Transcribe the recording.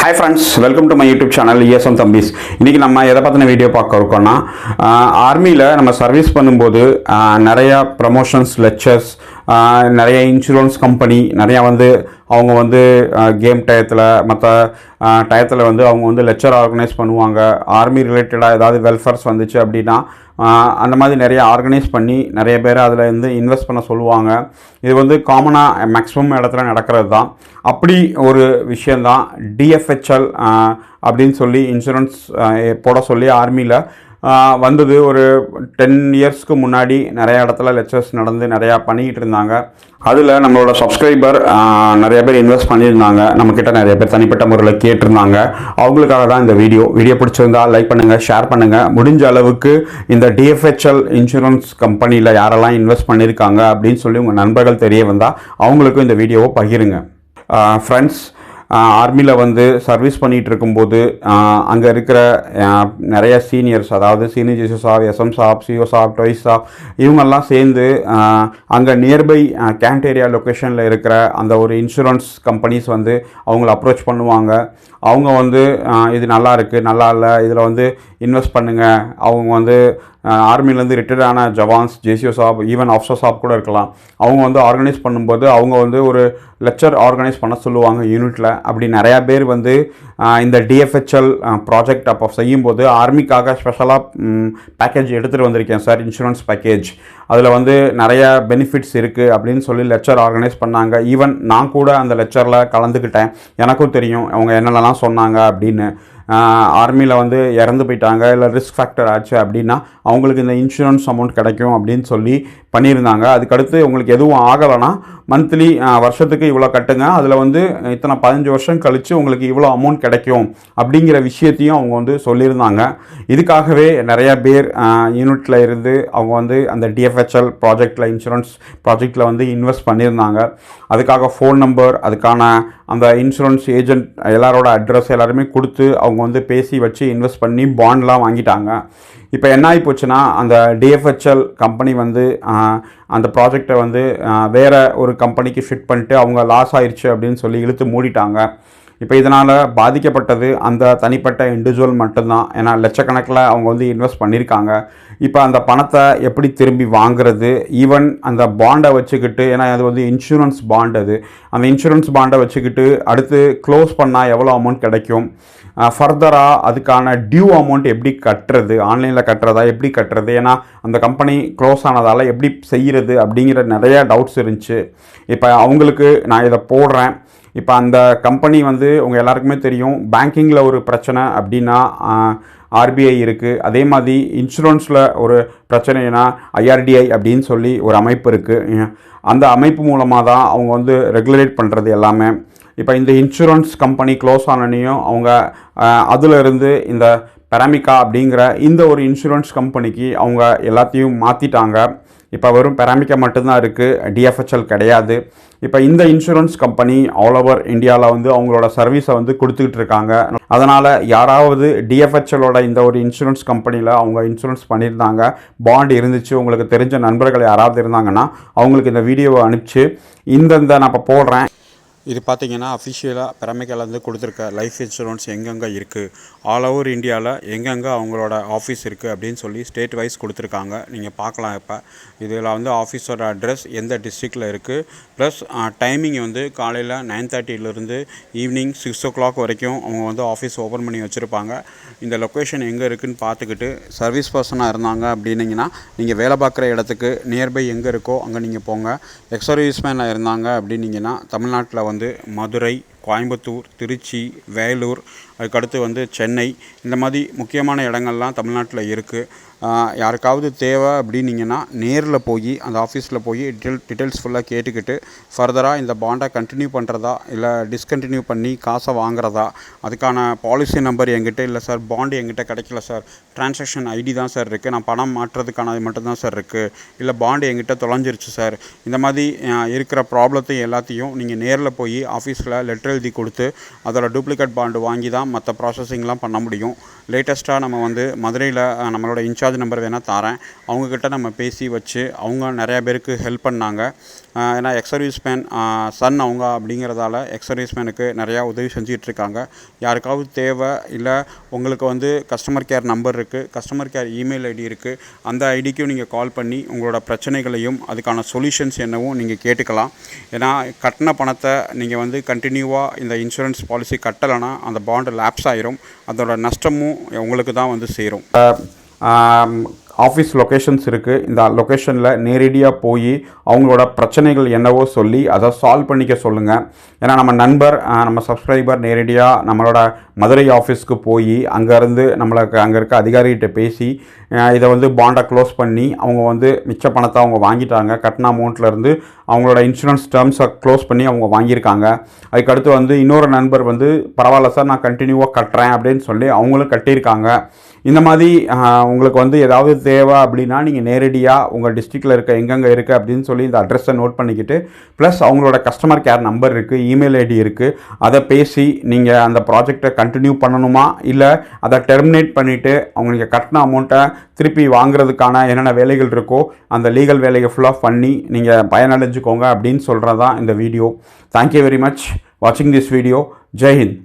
Hi friends, welcome to my YouTube channel ESM Thambis. இன்றைக்கி நம்ம எதை பற்றின வீடியோ பார்க்க இருக்கோம்னா ஆர்மியில் நம்ம சர்வீஸ் பண்ணும்போது நிறையா ப்ரமோஷன்ஸ் லெக்சர்ஸ் நிறைய இன்சூரன்ஸ் கம்பெனி நிறையா அவங்க கேம் டயத்தில் மற்ற டயத்தில் அவங்க லெக்சர் ஆர்கனைஸ் பண்ணுவாங்க. ஆர்மி ரிலேட்டடாக ஏதாவது வெல்ஃபேர்ஸ் வந்துச்சு அப்படின்னா அந்த மாதிரி நிறைய ஆர்கனைஸ் பண்ணி நிறைய பேர் அதில் இன்வெஸ்ட் பண்ண சொல்லுவாங்க. இது காமனாக மேக்ஸிமம் இடத்துல நடக்கிறது தான். அப்படி ஒரு விஷயந்தான் டிஎஃப்ஹெச்எல் அப்படின்னு சொல்லி இன்சூரன்ஸ் போட சொல்லி ஆர்மியில் வந்தது. ஒரு 10 இயர்ஸ்க்கு முன்னாடி நிறைய இடத்துல லெக்சர்ஸ் நடந்து நிறையா பண்ணிக்கிட்டு இருந்தாங்க. அதில் நம்மளோட சப்ஸ்கிரைபர் நிறைய பேர் இன்வெஸ்ட் பண்ணியிருந்தாங்க. நம்மக்கிட்ட நிறைய பேர் தனிப்பட்ட முறையில் கேட்டிருந்தாங்க. அவங்களுக்காக தான் இந்த வீடியோ பிடிச்சிருந்தா லைக் பண்ணுங்கள், ஷேர் பண்ணுங்கள். முடிஞ்ச அளவுக்கு இந்த டிஎஃப்ஹெச்எல் இன்சூரன்ஸ் கம்பெனியில் யாரெல்லாம் இன்வெஸ்ட் பண்ணியிருக்காங்க அப்படின்னு சொல்லி உங்கள் நண்பர்கள் தெரிய வந்தால் அவங்களுக்கும் இந்த வீடியோவை பகிருங்க. ஃப்ரெண்ட்ஸ், ஆர்மியில் சர்வீஸ் பண்ணிகிட்டு இருக்கும்போது அங்கே இருக்கிற நிறைய சீனியர்ஸ், அதாவது சீனியர் ஜிசி சாப், எஸ்எம் சாப், சிஓ சாப், டொய்ஸ் சாப், இவங்கெல்லாம் சேர்ந்து அங்கே நியர்பை கேண்ட் ஏரியா லொக்கேஷனில் இருக்கிற அந்த ஒரு இன்சூரன்ஸ் கம்பெனிஸ் அவங்கள அப்ரோச் பண்ணுவாங்க. அவங்க இது நல்லா இருக்குது, நல்லா இல்லை, இதில் இன்வெஸ்ட் பண்ணுங்கள். அவங்க ஆர்மிலேருந்து ரிட்டையர்ட் ஆன ஜவான்ஸ், ஜேசிஓ சாப், ஈவன் ஆஃபீஸர் சாப் கூட இருக்கலாம். அவங்க ஆர்கனைஸ் பண்ணும்போது அவங்க ஒரு லெக்சர் ஆர்கனைஸ் பண்ண சொல்லுவாங்க யூனிட்டில். அப்படி நிறையா பேர் இந்த டிஎஃப்ஹெச்எல் ப்ராஜெக்ட் அப்போ செய்யும்போது ஆர்மிக்காக ஸ்பெஷலாக பேக்கேஜ் எடுத்துகிட்டு வந்திருக்கேன் சார், இன்சூரன்ஸ் பேக்கேஜ். அதில் நிறைய பெனிஃபிட்ஸ் இருக்குது அப்படின்னு சொல்லி லெக்சர் ஆர்கனைஸ் பண்ணாங்க. ஈவன் நான் கூட அந்த லெக்சரில் கலந்துக்கிட்டேன். எனக்கும் தெரியும் அவங்க என்னென்னலாம் சொன்னாங்க அப்படின்னு. ஆர்மியில் இறந்து போயிட்டாங்க, இல்லை ரிஸ்க் ஃபேக்டர் ஆச்சு அப்படின்னா அவங்களுக்கு இந்த இன்சூரன்ஸ் அமௌண்ட் கிடைக்கும் அப்படின்னு சொல்லி பண்ணியிருந்தாங்க. அதுக்கடுத்து உங்களுக்கு எதுவும் ஆகலைன்னா மந்த்லி வருஷத்துக்கு இவ்வளோ கட்டுங்க, அதில் இத்தனை 15 வருஷம் கழித்து உங்களுக்கு இவ்வளோ அமௌண்ட் கிடைக்கும் அப்படிங்கிற விஷயத்தையும் அவங்க சொல்லியிருந்தாங்க. இதுக்காகவே நிறையா பேர் யூனிட்டில் இருந்து அவங்க அந்த டிஎஃப்ஹெச்எல் ப்ராஜெக்டில், இன்சூரன்ஸ் ப்ராஜெக்டில் இன்வெஸ்ட் பண்ணியிருந்தாங்க. அதுக்காக ஃபோன் நம்பர், அதுக்கான அந்த இன்சூரன்ஸ் ஏஜென்ட் எல்லாரோட அட்ரஸ் எல்லாருமே கொடுத்து அவங்க பேசி வச்சு இன்வெஸ்ட் பண்ணி பாண்ட்லாம் வாங்கிட்டாங்க. இப்போ என்ன ஆகி போச்சுன்னா, அந்த டிஎஃப்ஹெச்எல் கம்பெனி அந்த ப்ராஜெக்டை வேறு ஒரு கம்பெனிக்கு ஷிஃப்ட் பண்ணிட்டு அவங்க லாஸ் ஆயிடுச்சு அப்படின்னு சொல்லி இழுத்து மூடிட்டாங்க. இப்போ இதனால் பாதிக்கப்பட்டது அந்த தனிப்பட்ட இண்டிவிஜுவல் மட்டும்தான். ஏன்னா லட்சக்கணக்கில் அவங்க இன்வெஸ்ட் பண்ணியிருக்காங்க. இப்போ அந்த பணத்தை எப்படி திரும்பி வாங்குறது? ஈவன் அந்த பாண்டை வச்சுக்கிட்டு, ஏன்னா அது இன்சூரன்ஸ் பாண்ட், அந்த இன்சூரன்ஸ் பாண்டை வச்சுக்கிட்டு அடுத்து க்ளோஸ் பண்ணால் எவ்வளோ அமௌண்ட் கிடைக்கும், ஃபர்தராக அதுக்கான டியூ அமௌண்ட் எப்படி கட்டுறது, ஆன்லைனில் கட்டுறதா, எப்படி கட்டுறது, ஏன்னா அந்த கம்பெனி க்ளோஸ் ஆனதால் எப்படி செய்கிறது அப்படிங்கிற நிறையா டவுட்ஸ் இருந்துச்சு. இப்போ அவங்களுக்கு நான் இதை போடுறேன். இப்போ அந்த கம்பெனி உங்கள் எல்லாருக்குமே தெரியும், பேங்கிங்கில் ஒரு பிரச்சனை அப்படின்னா ஆர்பிஐ இருக்குது. அதே மாதிரி இன்சூரன்ஸில் ஒரு பிரச்சனைனா ஐஆர்டிஐ அப்படின்னு சொல்லி ஒரு அமைப்பு இருக்குது. அந்த அமைப்பு மூலமாக தான் அவங்க ரெகுலேட் பண்ணுறது எல்லாமே. இப்போ இந்த இன்சூரன்ஸ் கம்பெனி க்ளோஸ் ஆனனையும் அவங்க அதிலிருந்து இந்த பெராமிகா அப்படிங்கிற இந்த ஒரு இன்சூரன்ஸ் கம்பெனிக்கு அவங்க எல்லாத்தையும் மாற்றிட்டாங்க. இப்போ வெறும் பெராமிகா மட்டும்தான் இருக்குது, டிஎஃப்ஹெச்எல் கிடையாது. இப்போ இந்த இன்சூரன்ஸ் கம்பெனி ஆல் ஓவர் இந்தியாவில் அவங்களோட சர்வீஸை கொடுத்துக்கிட்டு இருக்காங்க. அதனால் யாராவது டிஎஃப்ஹெச்எலோட இந்த ஒரு இன்சூரன்ஸ் கம்பெனியில் அவங்க இன்சூரன்ஸ் பண்ணியிருந்தாங்க, பாண்ட் இருந்துச்சு, உங்களுக்கு தெரிஞ்ச நண்பர்கள் யாராவது இருந்தாங்கன்னா அவங்களுக்கு இந்த வீடியோவை அனுப்பிச்சு நான் இப்போ போடுறேன். இது பார்த்தீங்கன்னா அஃபிஷியலாக பெராமிகாலேருந்து கொடுத்துருக்க லைஃப் இன்சூரன்ஸ் எங்கெங்கே இருக்குது, ஆல் ஓவர் இந்தியாவில் எங்கெங்கே அவங்களோட ஆஃபீஸ் இருக்குது அப்படின்னு சொல்லி ஸ்டேட் வைஸ் கொடுத்துருக்காங்க. நீங்கள் பார்க்கலாம். இப்போ இதில் ஆஃபீஸோட அட்ரஸ் எந்த டிஸ்ட்ரிக்டில் இருக்குது, ப்ளஸ் டைமிங் காலையில் 9:30 ஈவினிங் 6 o'clock வரைக்கும் அவங்க ஆஃபீஸ் ஓப்பன் பண்ணி வச்சுருப்பாங்க. இந்த லொக்கேஷன் எங்கே இருக்குதுன்னு பார்த்துக்கிட்டு சர்வீஸ் பர்சனாக இருந்தாங்க அப்படின்னிங்கன்னா நீங்கள் வேலை பார்க்குற இடத்துக்கு நியர்பை எங்கே இருக்கோ அங்கே நீங்கள் போங்க. எக்ஸ் சர்வீஸ்மேனாக இருந்தாங்க அப்படின்னிங்கன்னா தமிழ்நாட்டில் மதுரை, கோயம்புத்தூர், திருச்சி, வேலூர், அதுக்கடுத்து சென்னை, இந்த மாதிரி முக்கியமான இடங்கள்லாம் தமிழ்நாட்டில் இருக்குது. யாருக்காவது தேவை அப்படின்னிங்கன்னா நேரில் போய் அந்த ஆஃபீஸில் போய் டீட்டெயில்ஸ் ஃபுல்லாக கேட்டுக்கிட்டு ஃபர்தராக இந்த பாண்டை கண்டினியூ பண்ணுறதா இல்லை டிஸ்கண்டினியூ பண்ணி காசை வாங்குறதா, அதுக்கான பாலிசி நம்பர் என்கிட்ட இல்லை சார், பாண்டு என்கிட்ட கிடைக்கல சார், டிரான்சாக்ஷன் ஐடி தான் சார் இருக்குது, நான் பணம் மாற்றுறதுக்கான அது மட்டும்தான் சார் இருக்குது, இல்லை பாண்டு என்கிட்ட தொலைஞ்சிருச்சு சார், இந்த மாதிரி இருக்கிற ப்ராப்ளத்தையும் எல்லாத்தையும் நீங்கள் நேரில் போய் ஆஃபீஸில் லெட்டர் எழுதி கொடுத்து அதோட டூப்ளிகேட் பாண்டு வாங்கி தான் மற்ற ப்ராசஸிங்லாம் பண்ண முடியும். லேட்டஸ்ட்டாக நம்ம மதுரையில் நம்மளோட இன்சார்ஜ் நம்பர் வேணால் தரேன், அவங்கக்கிட்ட நம்ம பேசி வச்சு அவங்க நிறையா பேருக்கு ஹெல்ப் பண்ணாங்க. ஏன்னா எக்ஸர்வீஸ் மேன் சன் அவங்க அப்படிங்கிறதால எக்ஸர்வீஸ் மேனுக்கு நிறையா உதவி செஞ்சிகிட்ருக்காங்க. யாருக்காவது தேவை இல்லை உங்களுக்கு வந்து கஸ்டமர் கேர் நம்பர் இருக்குது, கஸ்டமர் கேர் இமெயில் ஐடி இருக்குது, அந்த ஐடிக்கும் நீங்கள் கால் பண்ணி உங்களோட பிரச்சனைகளையும் அதுக்கான சொல்யூஷன்ஸ் என்னவும் நீங்கள் கேட்டுக்கலாம். ஏன்னா கட்டின பணத்தை நீங்கள் வந்து கண்டினியூவாக இந்த இன்சூரன்ஸ் பாலிசி கட்டலைன்னா அந்த பாண்டு லேப்ஸ் ஆயிரும், அதோட நஷ்டமும் உங்களுக்கு தான் வந்து சேரும். ஆஃபீஸ் லொக்கேஷன்ஸ் இருக்குது. இந்த லொக்கேஷனில் நேரடியாக போய் அவங்களோட பிரச்சனைகள் என்னவோ சொல்லி அதை சால்வ் பண்ணிக்க சொல்லுங்கள். ஏன்னா நம்ம நண்பர் நம்ம சப்ஸ்கிரைபர் நேரடியாக நம்மளோட மதுரை ஆஃபீஸ்க்கு போய் அங்கேருந்து நம்மளுக்கு அங்கே இருக்க அதிகாரிகிட்ட பேசி இதை வந்து பாண்டை க்ளோஸ் பண்ணி அவங்க வந்து மிச்ச பணத்தை அவங்க வாங்கிட்டாங்க. கட்டின அமௌண்ட்லேருந்து அவங்களோட இன்சூரன்ஸ் டேர்ம்ஸை க்ளோஸ் பண்ணி அவங்க வாங்கியிருக்காங்க. அதுக்கடுத்து வந்து இன்னொரு நண்பர் வந்து பரவாயில்ல சார் நான் கண்டினியூவாக கட்டுறேன் அப்படின்னு சொல்லி அவங்களும் கட்டியிருக்காங்க. இந்த மாதிரி உங்களுக்கு வந்து ஏதாவது தேவை அப்படின்னா நீங்கள் நேரடியாக உங்கள் டிஸ்ட்ரிக்டில் இருக்க எங்கெங்கே இருக்குது அப்படின்னு சொல்லி இந்த அட்ரஸை நோட் பண்ணிக்கிட்டு ப்ளஸ் அவங்களோட கஸ்டமர் கேர் நம்பர் இருக்குது, இமெயில் ஐடி இருக்குது, அதை பேசி நீங்கள் அந்த ப்ராஜெக்டை கண்டினியூ பண்ணணுமா இல்லை அதை டெர்மினேட் பண்ணிவிட்டு அவங்க நீங்கள் கட்டின அமௌண்ட்டை திருப்பி வாங்குறதுக்கான என்னென்ன வேலைகள் இருக்கோ அந்த லீகல் வேலையை ஃபுல்லாக பண்ணி நீங்கள் பயனடைஞ்சுக்கோங்க அப்படின்னு சொல்கிறது தான் இந்த வீடியோ. தேங்க்யூ வெரி மச் வாட்சிங் திஸ் வீடியோ. ஜெய் ஹிந்த்.